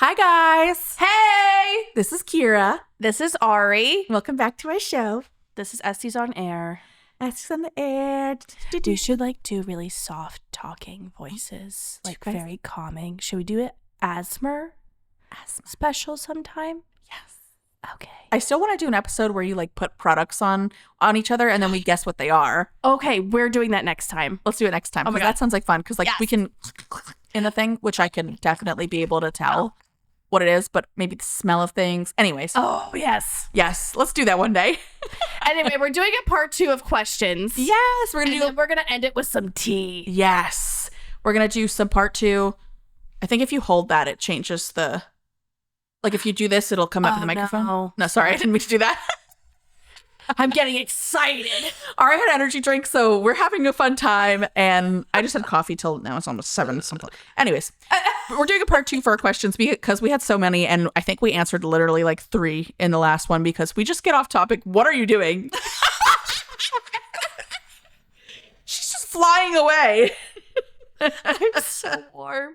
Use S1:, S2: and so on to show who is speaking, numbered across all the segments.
S1: Hi, guys.
S2: Hey!
S1: This is Kira.
S2: This is Ari.
S1: Welcome back to our show.
S2: This is Esties On Air.
S1: Esties on the Air.
S2: We should do really soft talking voices, very calming. Should we do it asthma special sometime?
S1: Yes.
S2: Okay.
S1: I still want to do an episode where you put products on each other and then we guess what they are.
S2: Okay, we're doing that next time.
S1: Let's do it next time.
S2: Oh my God.
S1: That sounds like fun because
S2: Yes.
S1: we can in the thing, which I can definitely be able to tell what it is, but maybe the smell of things. Anyways.
S2: Oh, yes.
S1: Yes. Let's do that one day.
S2: Anyway, we're doing a part 2 of questions.
S1: Yes. We're going to
S2: We're going to end it with some tea.
S1: Yes. We're going to do some part 2. I think if you hold that, it changes the... if you do this, it'll come up in the microphone. No, sorry. I didn't mean to do that.
S2: I'm getting excited.
S1: Ari had energy drink, so we're having a fun time. And I just had coffee till now. It's almost 7 something. Anyways, we're doing a part 2 for our questions because we had so many. And I think we answered literally 3 in the last one because we just get off topic. What are you doing? She's just flying away.
S2: I'm so warm.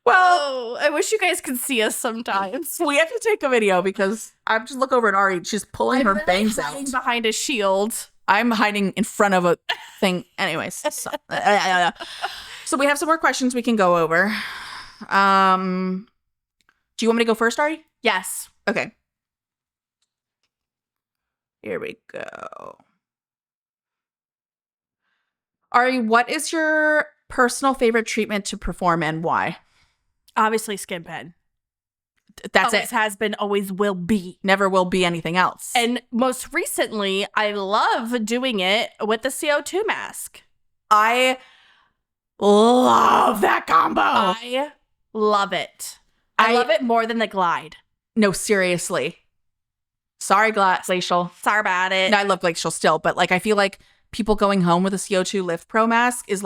S1: Well,
S2: I wish you guys could see us sometimes.
S1: we have to take a video because I just look over at Ari. She's pulling her bangs out.
S2: Behind a shield.
S1: I'm hiding in front of a thing. Anyways. So we have some more questions we can go over. Do you want me to go first, Ari?
S2: Yes.
S1: Okay. Here we go. Ari, what is your personal favorite treatment to perform and why?
S2: Obviously, skin pen.
S1: That's
S2: Always
S1: it.
S2: has been, always will be.
S1: Never will be anything else.
S2: And most recently, I love doing it with the CO2 mask.
S1: I love that combo.
S2: I love it. I love it more than the Glide.
S1: No, seriously. Sorry, Glacial.
S2: Sorry about it.
S1: No, I love Glacial still, but I feel like people going home with a CO2 Lift Pro mask is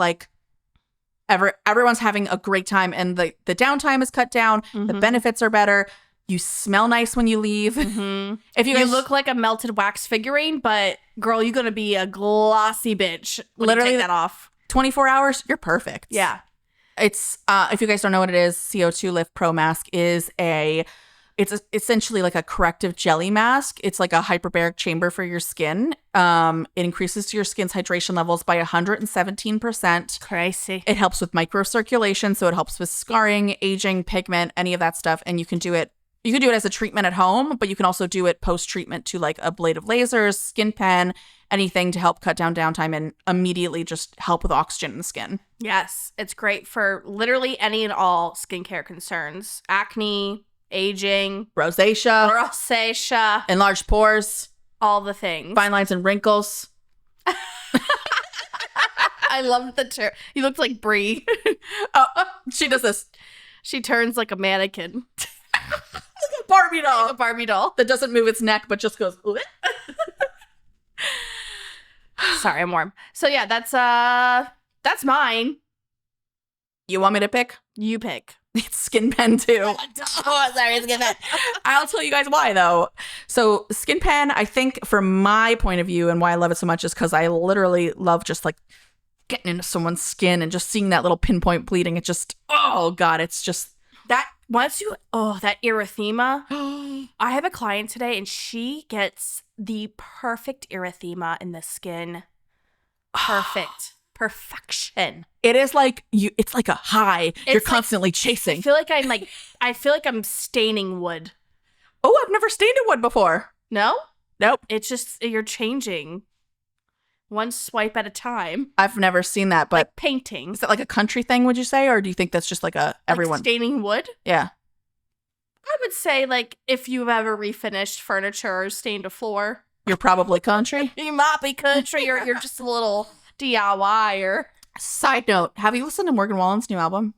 S1: everyone's having a great time, and the downtime is cut down.
S2: Mm-hmm.
S1: The benefits are better. You smell nice when you leave.
S2: Mm-hmm.
S1: If you guys
S2: look like a melted wax figurine, but girl, you're gonna be a glossy bitch.
S1: Literally
S2: take that off.
S1: 24 hours, you're perfect.
S2: Yeah.
S1: It's if you guys don't know what it is, CO2 Lift Pro mask is essentially a corrective jelly mask. It's like a hyperbaric chamber for your skin. It increases your skin's hydration levels by 117%.
S2: Crazy.
S1: It helps with microcirculation, so it helps with scarring, aging, pigment, any of that stuff. And you can do it as a treatment at home, but you can also do it post-treatment to ablative lasers, skin pen, anything to help cut down downtime and immediately just help with oxygen in the skin.
S2: Yes, it's great for literally any and all skincare concerns. Acne, aging,
S1: Rosacea, enlarged pores,
S2: all the things.
S1: fine lines and wrinkles.
S2: I love the term. You look like Brie.
S1: Oh, she does this.
S2: She turns like a mannequin.
S1: Like a Barbie doll.
S2: A Barbie doll.
S1: That doesn't move its neck, but just goes.
S2: Sorry, I'm warm. So yeah, that's mine.
S1: You want me to pick?
S2: You pick.
S1: It's Skin Pen too.
S2: Oh, sorry, Skin Pen.
S1: I'll tell you guys why though. So Skin Pen, I think from my point of view and why I love it so much is because I literally love just getting into someone's skin and just seeing that little pinpoint bleeding. It just, oh God, it's just
S2: that that erythema. I have a client today and she gets the perfect erythema in the skin. Perfect. Perfection.
S1: It is it's like a high you're constantly chasing.
S2: I feel like I'm staining wood.
S1: Oh, I've never stained a wood before.
S2: No?
S1: Nope.
S2: It's just you're changing one swipe at a time.
S1: I've never seen that, but
S2: like painting.
S1: Is that a country thing, would you say? Or do you think that's just everyone?
S2: Staining wood?
S1: Yeah.
S2: I would say if you've ever refinished furniture or stained a floor.
S1: You're probably country.
S2: You might be country or you're just a little DIY-er.
S1: Side note, have you listened to Morgan Wallen's new album?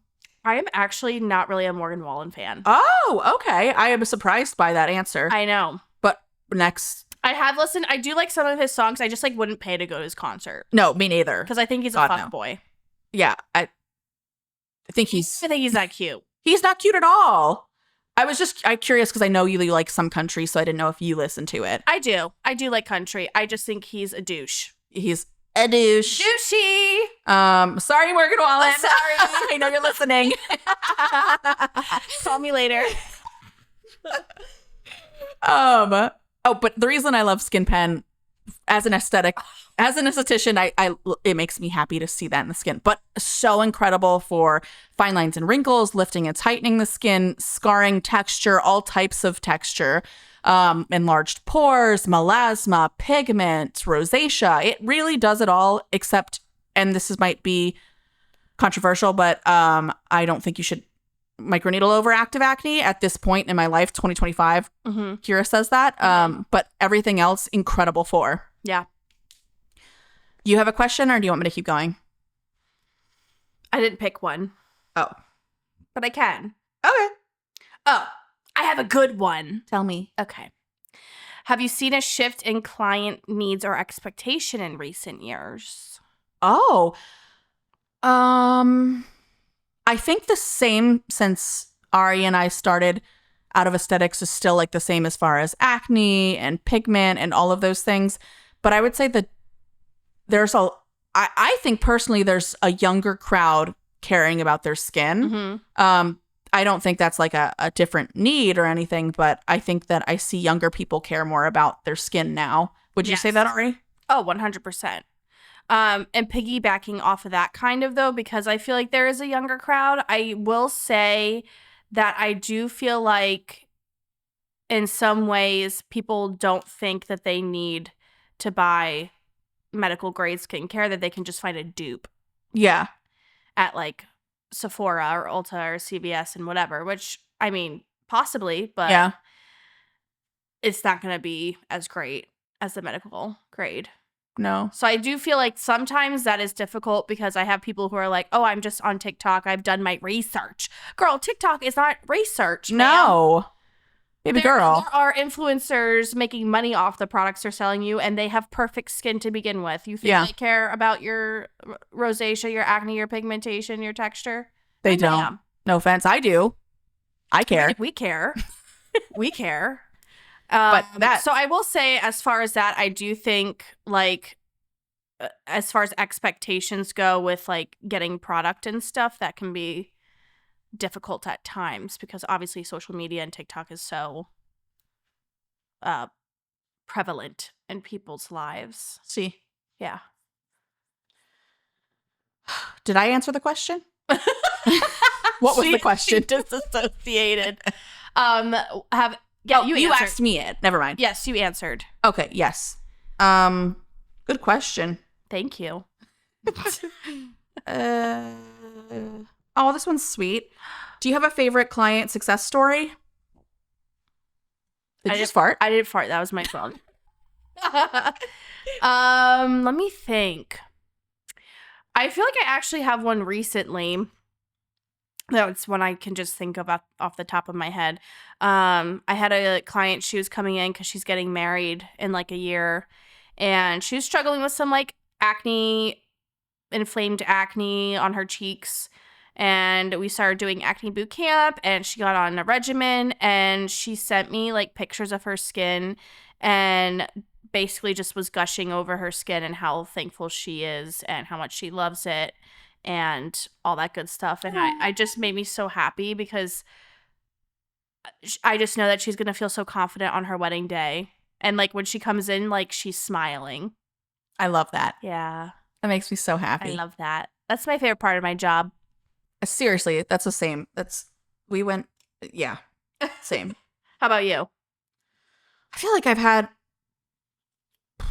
S2: I am actually not really a Morgan Wallen fan.
S1: Oh, okay. I am surprised by that answer.
S2: I know.
S1: But next.
S2: I have listened. I do like some of his songs. I just wouldn't pay to go to his concert.
S1: No, me neither.
S2: Because I think he's a fuckboy.
S1: Yeah. I think
S2: I think he's not cute.
S1: He's not cute at all. I'm curious because I know you like some country, so I didn't know if you listened to it.
S2: I do. I do like country. I just think he's a douche.
S1: He's a douche.
S2: Douchey.
S1: Sorry, Morgan Wallen.
S2: I'm sorry.
S1: I know you're listening.
S2: Call me later.
S1: But the reason I love Skin Pen as an aesthetic, as an esthetician, it makes me happy to see that in the skin. But so incredible for fine lines and wrinkles, lifting and tightening the skin, scarring, texture, all types of texture, enlarged pores, melasma, pigment, rosacea. It really does it all, except, and might be controversial, but I don't think you should microneedle over active acne at this point in my life, 2025. Kira says that. But everything else, incredible for.
S2: Yeah.
S1: You have a question, or do you want me to keep going?
S2: I didn't pick one.
S1: Oh.
S2: But I can.
S1: Okay.
S2: Oh, I have a good one.
S1: Tell me.
S2: Okay. Have you seen a shift in client needs or expectation in recent years?
S1: Oh. I think the same since Ari and I started out of aesthetics is still like the same as far as acne and pigment and all of those things. But I would say that I think personally there's a younger crowd caring about their skin. I don't think that's like a different need or anything, but I think that I see younger people care more about their skin now. Would you say that, Ari?
S2: Oh, 100%. And piggybacking off of that kind of though, because I feel like there is a younger crowd, I will say that I do feel like in some ways people don't think that they need to buy medical grade skincare, that they can just find a dupe.
S1: Yeah.
S2: At like Sephora or Ulta or CVS and whatever, which I mean, possibly, but
S1: yeah,
S2: it's not going to be as great as the medical grade.
S1: No.
S2: So I do feel like sometimes that is difficult because I have people who are like, oh, I'm just on TikTok. I've done my research. Girl, TikTok is not research.
S1: No. Baby girl.
S2: There are influencers making money off the products they're selling you, and they have perfect skin to begin with. You think they care about your rosacea, your acne, your pigmentation, your texture?
S1: They don't. Ma'am. No offense. I do. I care.
S2: We care. We care.
S1: But
S2: so I will say, as far as that, I do think like as far as expectations go with like getting product and stuff, that can be difficult at times because obviously social media and TikTok is so prevalent in people's lives.
S1: See.
S2: Yeah.
S1: Did I answer the question? What was the question?
S2: She disassociated.
S1: You asked me it. Never mind.
S2: Yes, you answered.
S1: Okay, yes. Good question.
S2: Thank you.
S1: Oh, this one's sweet. Do you have a favorite client success story? Did you just fart?
S2: I didn't fart. That was my phone. Let me think. I feel like I actually have one recently. That's one I can just think of off the top of my head. I had a client, she was coming in because she's getting married in like a year. And she was struggling with some like acne, inflamed acne on her cheeks. And we started doing acne boot camp, and she got on a regimen, and she sent me like pictures of her skin and basically just was gushing over her skin and how thankful she is and how much she loves it and all that good stuff. And I just made me so happy because I just know that she's going to feel so confident on her wedding day. And like when she comes in, like she's smiling.
S1: I love that.
S2: Yeah.
S1: That makes me so happy.
S2: I love that. That's my favorite part of my job.
S1: Seriously, that's the same. Same.
S2: How about you?
S1: I feel like I've had, I'm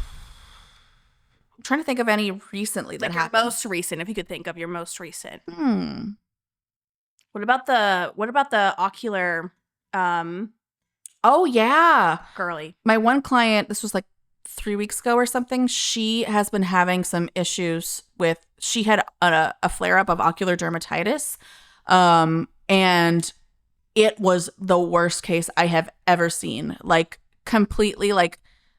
S1: trying to think of any recently that happened.
S2: Most recent, if you could think of your most recent. What about the ocular
S1: oh yeah,
S2: girly?
S1: My one client, this was like 3 weeks ago or something, she has been having some issues with, she had a flare-up of ocular dermatitis, and it was the worst case I have ever seen. Like completely, like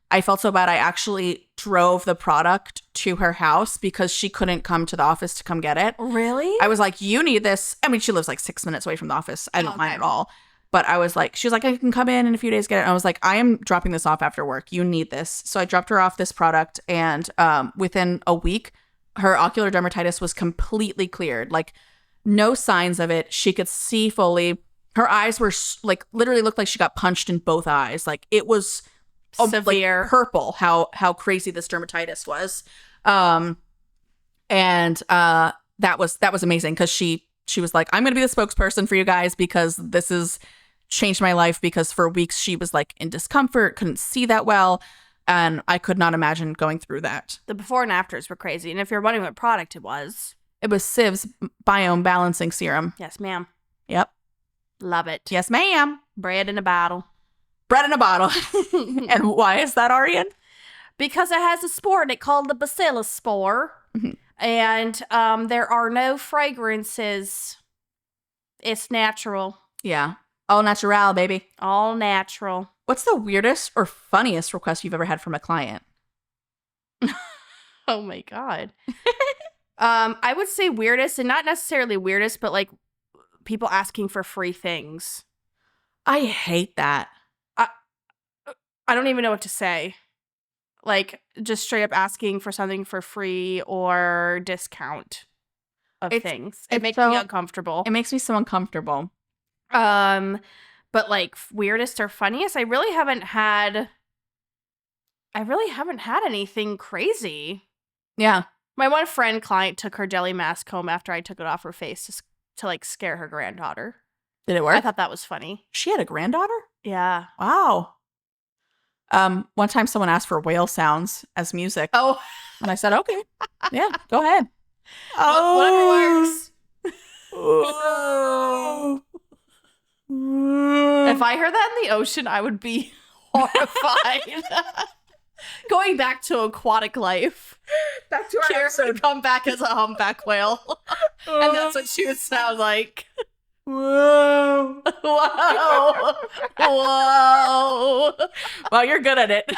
S1: I felt so bad I actually drove the product to her house because she couldn't come to the office to come get it.
S2: Really?
S1: I was like, you need this. I mean, she lives like 6 minutes away from the office. I don't mind at all. But I was like, she was like, I can come in a few days, get it. And I was like, I am dropping this off after work. You need this. So I dropped her off this product, and within a week, her ocular dermatitis was completely cleared. Like, no signs of it. She could see fully. Her eyes were like literally looked like she got punched in both eyes. Like, it was
S2: severe,
S1: like, purple. How crazy this dermatitis was. And that was amazing, because she was like, I'm gonna be the spokesperson for you guys, because this has changed my life, because for weeks she was like in discomfort, couldn't see that well, and I could not imagine going through that.
S2: The before and afters were crazy. And if you're wondering what product it was
S1: Civ's Biome Balancing Serum.
S2: Yes, ma'am.
S1: Yep.
S2: Love it.
S1: Yes, ma'am.
S2: Bread in a bottle.
S1: Bread in a bottle. And why is that, Arian?
S2: Because it has a spore in it called the bacillus spore.
S1: Mm-hmm.
S2: And there are no fragrances. It's natural.
S1: Yeah. All natural, baby.
S2: All natural.
S1: What's the weirdest or funniest request you've ever had from a client?
S2: Oh my God. I would say weirdest, and not necessarily weirdest, but like people asking for free things.
S1: I hate that.
S2: I don't even know what to say. Like, just straight up asking for something for free or discount of things. It makes me uncomfortable.
S1: It makes me so uncomfortable.
S2: But like weirdest or funniest, I really haven't had anything crazy.
S1: Yeah.
S2: My one client took her jelly mask home after I took it off her face to like scare her granddaughter.
S1: Did it work?
S2: I thought that was funny.
S1: She had a granddaughter?
S2: Yeah.
S1: Wow. One time someone asked for whale sounds as music.
S2: Oh.
S1: And I said, okay. Yeah, go ahead.
S2: Whatever works. If I heard that in the ocean, I would be horrified. Going back to aquatic life.
S1: Back to our
S2: Kira
S1: episode.
S2: would come back as a humpback whale. And that's what she would sound like.
S1: Whoa.
S2: Whoa. Whoa.
S1: Well, you're good at it.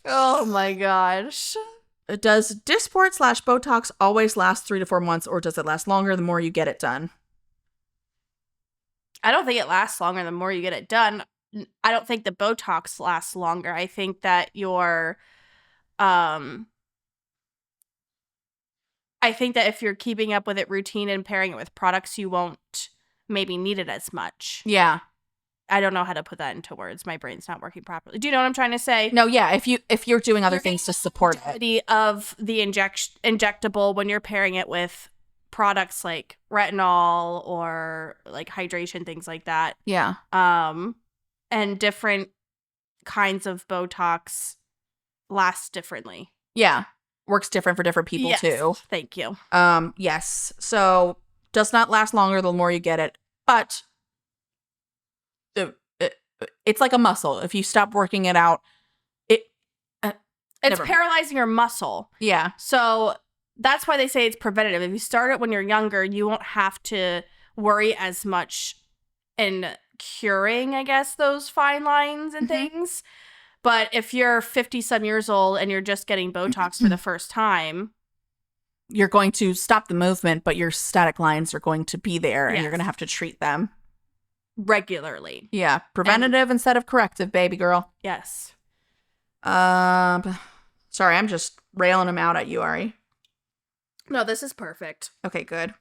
S2: Oh my gosh.
S1: Does Dysport/Botox always last 3 to 4 months, or does it last longer the more you get it done?
S2: I don't think it lasts longer the more you get it done. I don't think the Botox lasts longer. I think that I think that if you're keeping up with it routine and pairing it with products, you won't maybe need it as much.
S1: Yeah.
S2: I don't know how to put that into words. My brain's not working properly. Do you know what I'm trying to say?
S1: No, yeah. If you're doing other things to support it.
S2: Of the injectable when you're pairing it with products like retinol or like hydration, things like that.
S1: Yeah.
S2: And different kinds of Botox last differently.
S1: Yeah. Works different for different people too.
S2: Thank you.
S1: Yes. So does not last longer the more you get it, but it's like a muscle. If you stop working it out, it's
S2: paralyzing your muscle.
S1: Yeah.
S2: So that's why they say it's preventative. If you start it when you're younger, you won't have to worry as much in curing, I guess, those fine lines and things. But if you're 50-some years old and you're just getting Botox for the first time,
S1: you're going to stop the movement, but your static lines are going to be there, and you're going to have to treat them
S2: regularly.
S1: Yeah. Preventative instead of corrective, baby girl.
S2: Yes.
S1: Sorry, I'm just railing them out at you, Ari.
S2: No, this is perfect.
S1: Okay, good.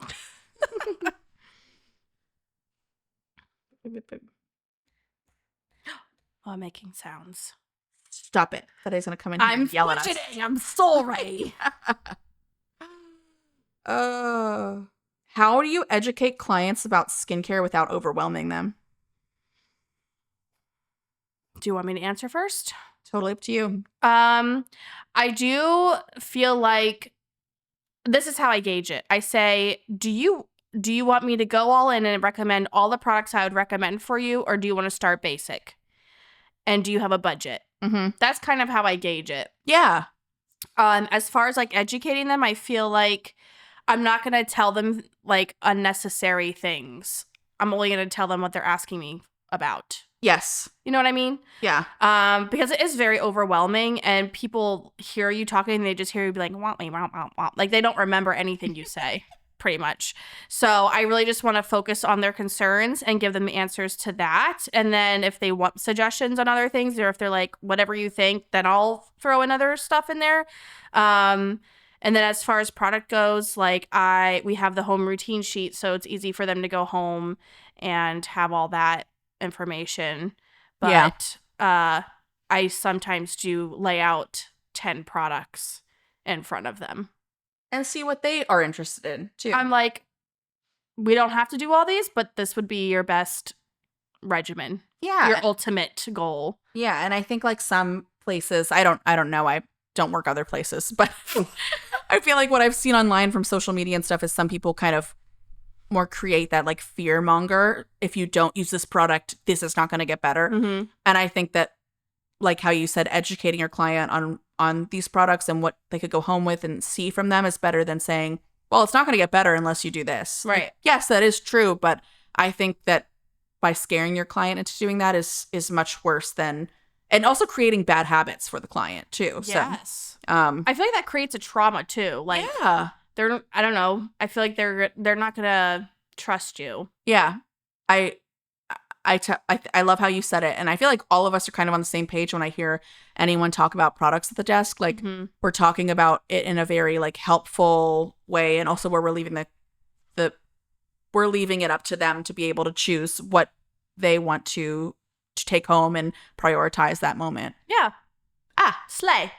S2: Oh, I'm making sounds.
S1: Stop it. Today's going to come in here and yell at us.
S2: I'm sorry.
S1: How do you educate clients about skincare without overwhelming them?
S2: Do you want me to answer first?
S1: Totally up to you.
S2: I do feel like this is how I gauge it. I say, do you want me to go all in and recommend all the products I would recommend for you, or do you want to start basic? And do you have a budget?
S1: Mm-hmm.
S2: That's kind of how I gauge it.
S1: Yeah.
S2: As far as like educating them, I feel like I'm not going to tell them like unnecessary things. I'm only going to tell them what they're asking me about.
S1: Yes.
S2: You know what I mean?
S1: Yeah.
S2: Because it is very overwhelming, and people hear you talking and they just hear you be like, wah, wah, wah, wah, wah. Like they don't remember anything you say. pretty much. So I really just want to focus on their concerns and give them the answers to that. And then if they want suggestions on other things, or if they're like, whatever you think, then I'll throw in other stuff in there. And then as far as product goes, like we have the home routine sheet, so it's easy for them to go home and have all that information. But I sometimes do lay out 10 products in front of them.
S1: And see what they are interested in, too.
S2: I'm like, we don't have to do all these, but this would be your best regimen.
S1: Yeah.
S2: Your ultimate goal.
S1: Yeah, and I think like some places, I don't know, I don't work other places, but I feel like what I've seen online from social media and stuff is some people kind of more create that like fear monger. If you don't use this product, this is not going to get better.
S2: Mm-hmm.
S1: And I think that, like how you said, educating your client on these products and what they could go home with and see from them is better than saying, well, it's not going to get better unless you do this.
S2: Right.
S1: Like, yes, that is true, but I think that by scaring your client into doing that is much worse than, and also creating bad habits for the client too.
S2: Yes.
S1: So,
S2: I feel like that creates a trauma too. Like,
S1: yeah.
S2: I don't know. I feel like they're not gonna trust you.
S1: Yeah. I love how you said it. And I feel like all of us are kind of on the same page when I hear anyone talk about products at the desk. Like we're talking about it in a very like helpful way. And also where we're leaving we're leaving it up to them to be able to choose what they want to take home and prioritize that moment.
S2: Yeah. Slay.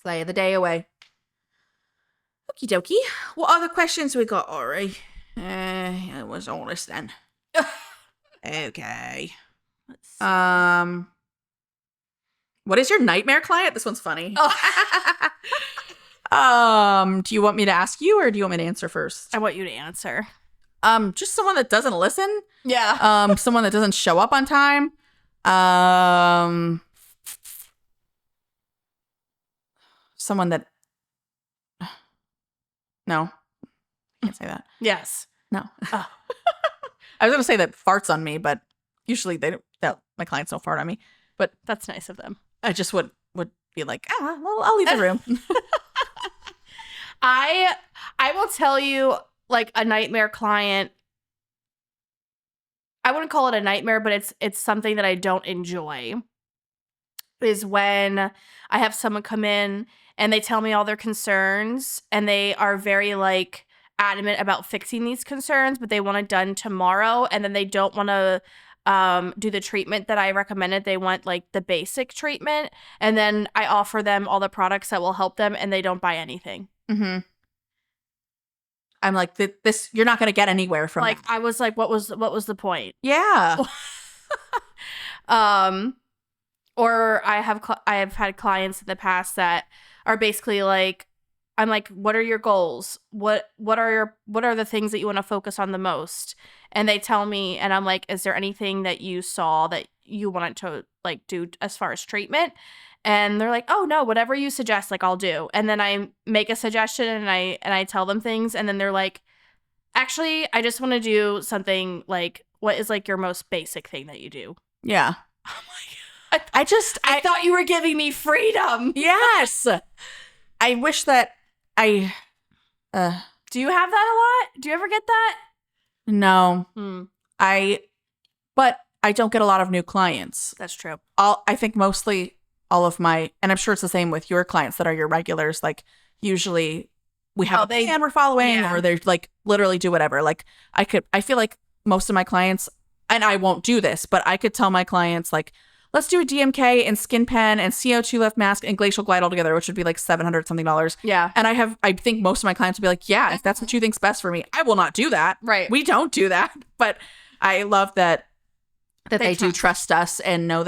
S1: Slay the day away. Okie dokie. What other questions we got, Ori? It was all this then. Okay. What is your nightmare client? This one's funny.
S2: Oh.
S1: Do you want me to ask you or do you want me to answer first?
S2: I want you to answer.
S1: Just someone that doesn't listen.
S2: Yeah.
S1: Someone that doesn't show up on time. Someone that no. I can't say that.
S2: Yes.
S1: No.
S2: Oh.
S1: I was going to say that farts on me, but usually my clients don't fart on me. But
S2: that's nice of them.
S1: I just would be like, well, I'll leave the room.
S2: I will tell you, like, a nightmare client. I wouldn't call it a nightmare, but it's something that I don't enjoy. Is when I have someone come in and they tell me all their concerns and they are very like adamant about fixing these concerns, but they want it done tomorrow, and then they don't want to do the treatment that I recommended. They want like the basic treatment, and then I offer them all the products that will help them, and they don't buy anything.
S1: Mm-hmm. I'm like, this you're not going to get anywhere from
S2: like
S1: that.
S2: I was like, what was the point?
S1: Yeah.
S2: Or I have had clients in the past that are basically like, I'm like, what are your goals? What are the things that you want to focus on the most? And they tell me, and I'm like, is there anything that you saw that you wanted to like do as far as treatment? And they're like, oh no, whatever you suggest, like I'll do. And then I make a suggestion and I tell them things, and then they're like, actually, I just want to do something like, what is like your most basic thing that you do?
S1: Yeah.
S2: Oh my God.
S1: I
S2: thought you were giving me freedom.
S1: Yes. I wish that I
S2: Do you have that a lot? Do you ever get that?
S1: no. But I don't get a lot of new clients.
S2: That's true.
S1: I think mostly all of my, and I'm sure it's the same with your clients that are your regulars, like usually we have a plan we're following, or they're like literally do whatever. Like I feel like most of my clients, and I won't do this, but I could tell my clients like, let's do a DMK and skin pen and CO2 left mask and glacial glide all together, which would be like $700 something.
S2: Yeah.
S1: And I think most of my clients would be like, yeah, if that's what you think's best for me, I will not do that.
S2: Right.
S1: We don't do that. But I love that they do trust us and know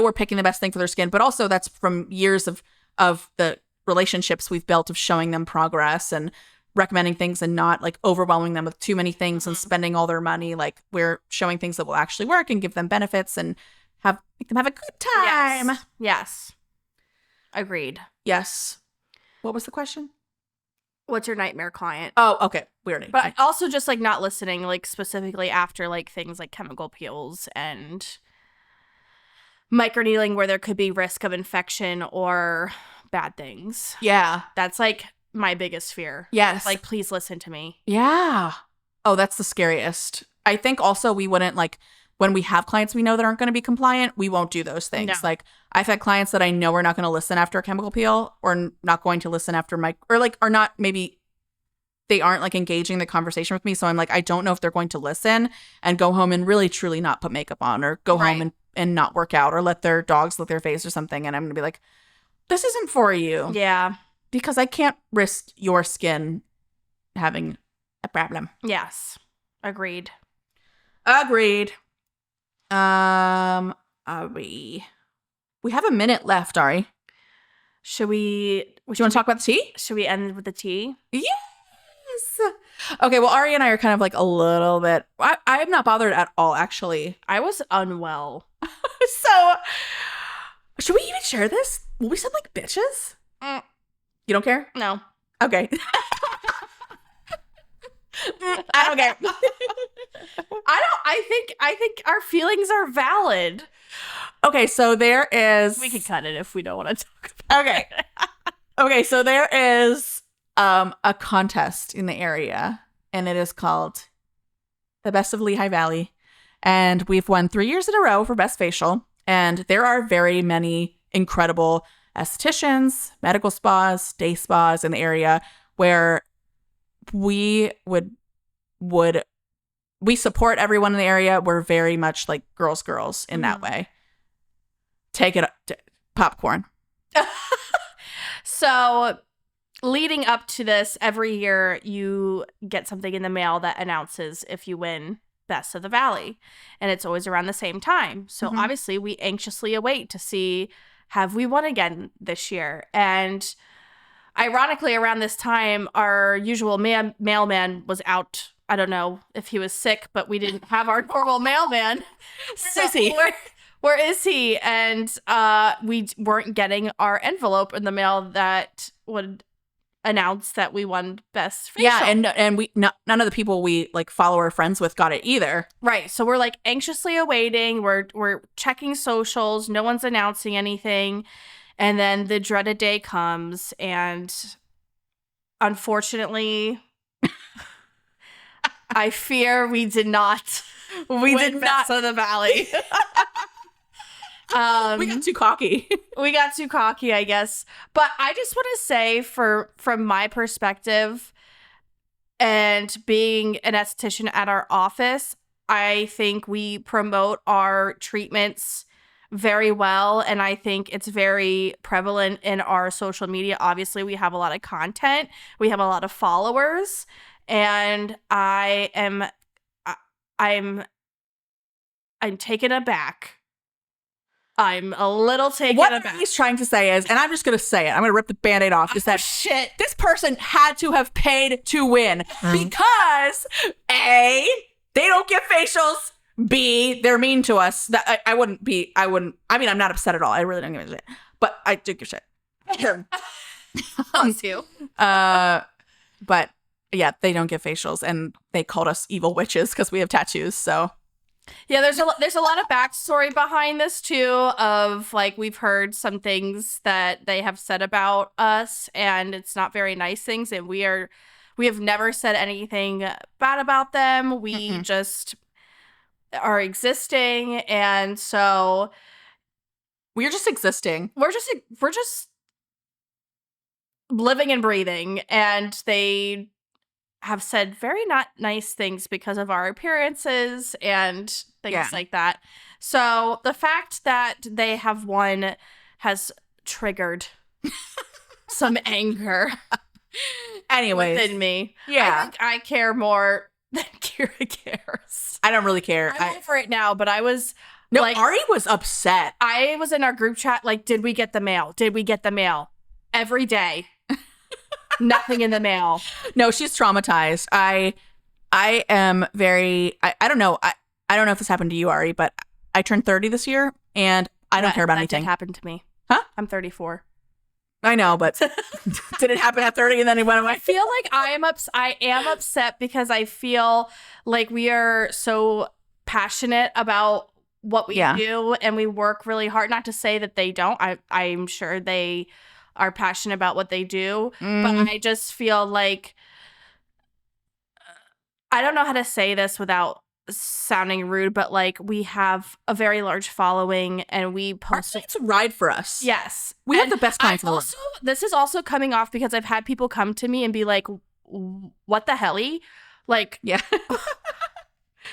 S1: we're picking the best thing for their skin. But also that's from years of the relationships we've built of showing them progress and recommending things and not like overwhelming them with too many things and spending all their money. Like we're showing things that will actually work and give them benefits and make them have a good time.
S2: Yes. Agreed.
S1: Yes. What was the question?
S2: What's your nightmare client?
S1: Oh, okay. We already.
S2: But also just like not listening, like specifically after like things like chemical peels and microneedling where there could be risk of infection or bad things.
S1: Yeah.
S2: That's like my biggest fear.
S1: Yes.
S2: Like, please listen to me.
S1: Yeah. Oh, that's the scariest. I think also we wouldn't, like, when we have clients we know that aren't going to be compliant, we won't do those things.
S2: No.
S1: Like, I've had clients that I know are not going to listen after a chemical peel, or not going to listen after or like, are not, maybe they aren't like engaging the conversation with me. So I'm like, I don't know if they're going to listen and go home and really truly not put makeup on, or go home and not work out, or let their dogs lick their face or something. And I'm going to be like, this isn't for you.
S2: Yeah.
S1: Because I can't risk your skin having a problem.
S2: Yes. Agreed.
S1: Agreed. We have a minute left, Ari.
S2: Should we?
S1: Do you want to talk about the tea?
S2: Should we end with the tea?
S1: Yes. Okay, well, Ari and I are kind of like a little bit. I'm not bothered at all, actually.
S2: I was unwell.
S1: So, should we even share this? Will we sound like bitches? You don't care?
S2: No.
S1: Okay. I don't care.
S2: I think our feelings are valid.
S1: Okay, so there is.
S2: We can cut it if we don't want to talk about
S1: Okay. Okay, so there is a contest in the area, and it is called the Best of Lehigh Valley. And we've won 3 years in a row for Best Facial. And there are very many incredible estheticians, medical spas, day spas in the area where we support everyone in the area. We're very much like girls in that way. Take it, popcorn.
S2: So, leading up to this, every year you get something in the mail that announces if you win Best of the Valley. And it's always around the same time. So, obviously, we anxiously await to see, have we won again this year? And ironically, around this time, our usual mailman was out. I don't know if he was sick, but we didn't have our normal mailman. Where is he? And we weren't getting our envelope in the mail that would announce that we won Best Facial.
S1: Yeah, and we none of the people we like follow or friends with got it either.
S2: Right. So we're like anxiously awaiting. We're checking socials. No one's announcing anything. And then the dreaded day comes, and unfortunately, I fear we did not.
S1: We did not.
S2: Best of the Valley.
S1: We got too cocky.
S2: We got too cocky, I guess. But I just want to say, from my perspective, and being an esthetician at our office, I think we promote our treatments very well, and I think it's very prevalent in our social media. Obviously, we have a lot of content, we have a lot of followers, and I'm taken aback. I'm a little taken aback.
S1: What he's trying to say is, and I'm just going to say it, I'm going to rip the Band-Aid off, is that
S2: shit,
S1: this person had to have paid to win because A, they don't get facials, B, they're mean to us. That I mean, I'm not upset at all. I really don't give a shit. But I do give a shit.
S2: Bless you.
S1: But yeah, they don't get facials, and they called us evil witches because we have tattoos, so.
S2: Yeah, there's a lot of backstory behind this too, of like we've heard some things that they have said about us, and it's not very nice things, and we have never said anything bad about them. We just are existing, and so
S1: we're just existing.
S2: We're just living and breathing, and they have said very not nice things because of our appearances and things like that. So the fact that they have won has triggered some anger
S1: anyways
S2: within me.
S1: Yeah.
S2: I think I care more than Kira cares.
S1: I don't really care.
S2: I'm over it now, but I was
S1: Ari was upset.
S2: I was in our group chat like, did we get the mail? Did we get the mail? Every day. Nothing in the mail.
S1: No, she's traumatized. I am very, I don't know. I don't know if this happened to you, Ari, but I turned 30 this year, and I don't care about anything.
S2: That happened to me.
S1: Huh?
S2: I'm 34.
S1: I know, but did it happen at 30 and then it went away?
S2: I feel like I am upset because I feel like we are so passionate about what we do, and we work really hard. Not to say that they don't. I'm sure they are passionate about what they do.
S1: Mm.
S2: But I just feel like I don't know how to say this without sounding rude, but like we have a very large following and we
S1: Our
S2: post.
S1: clients ride for us.
S2: Yes.
S1: We have
S2: And
S1: the best clients in the world.
S2: also, this is also coming off because I've had people come to me and be like, what the helly? Like,
S1: Yeah.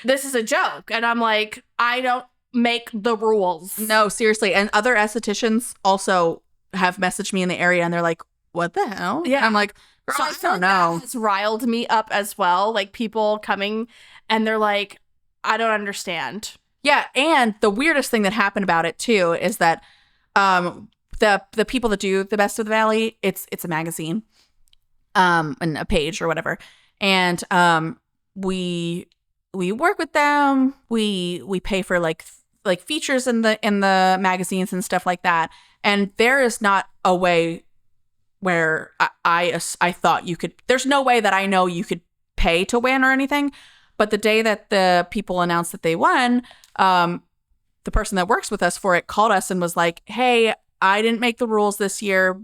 S2: this is a joke. And I'm like, I don't make the rules.
S1: No, seriously. And other estheticians also have messaged me in the area and they're like, what the hell?
S2: Yeah.
S1: I'm like, girl,
S2: So
S1: I
S2: feel
S1: don't
S2: like that
S1: know.
S2: has riled me up as well. Like people coming and they're like, I don't understand.
S1: Yeah. And the weirdest thing that happened about it too is that the people that do the Best of the Valley, it's a magazine, and a page or whatever. And we work with them. We pay for like features in the magazines and stuff like that. And there is not a way where I thought you could. There's no way that I know you could pay to win or anything. But the day that the people announced that they won, the person that works with us for it called us and was like, "Hey, I didn't make the rules this year.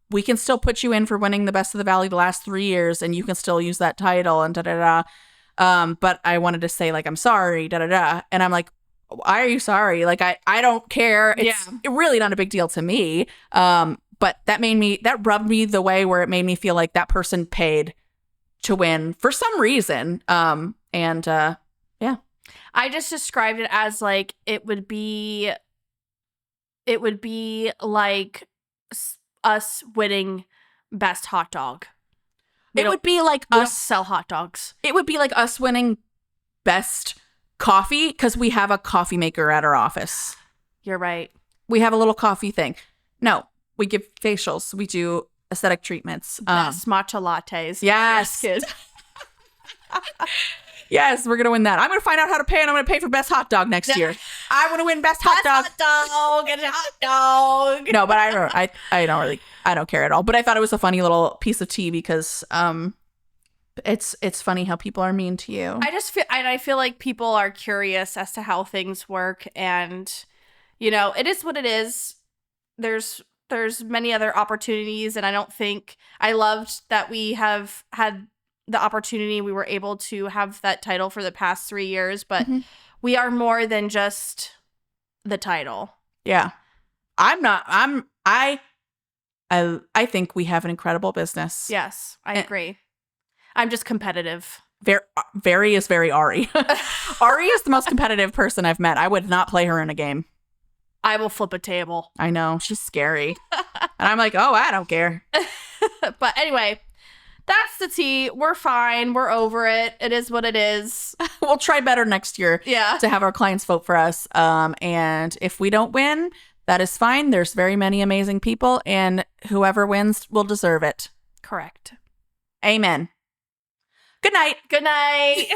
S1: We can still put you in for winning the Best of the Valley the last 3 years, and you can still use that title and da da da. But I wanted to say like I'm sorry, da da da." And I'm like, "Why are you sorry? Like I don't care. It's really not a big deal to me." But that rubbed me the way where it made me feel like that person paid to win for some reason. Yeah.
S2: I just described it as like it would be like us winning best hot dog.
S1: It would be like
S2: We don't
S1: us
S2: sell hot dogs.
S1: It would be like us winning best coffee because we have a coffee maker at our office.
S2: You're right.
S1: We have a little coffee thing. No, we give facials. We do aesthetic treatments.
S2: Best matcha lattes.
S1: Yes.
S2: Kid.
S1: Yes, we're going to win that. I'm going to find out how to pay, and I'm going to pay for best hot dog next year. I want to win best hot dog.
S2: Get a hot dog.
S1: No, but I don't care at all. But I thought it was a funny little piece of tea because it's funny how people are mean to you.
S2: I feel like people are curious as to how things work, and you know, it is what it is. There's many other opportunities, and I don't think I loved that we have had the opportunity. We were able to have that title for the past 3 years, but we are more than just the title.
S1: Yeah. I think we have an incredible business.
S2: Yes, I agree. I'm just competitive.
S1: Very is very Ari. Ari is the most competitive person I've met. I would not play her in a game.
S2: I will flip a table.
S1: I know. She's scary. And I'm like, oh, I don't care.
S2: But anyway, that's the tea. We're fine. We're over it. It is what it is.
S1: We'll try better next year
S2: Yeah.
S1: to have our clients vote for us. And if we don't win, that is fine. There's very many amazing people, and whoever wins will deserve it.
S2: Correct.
S1: Amen. Good night.
S2: Good night.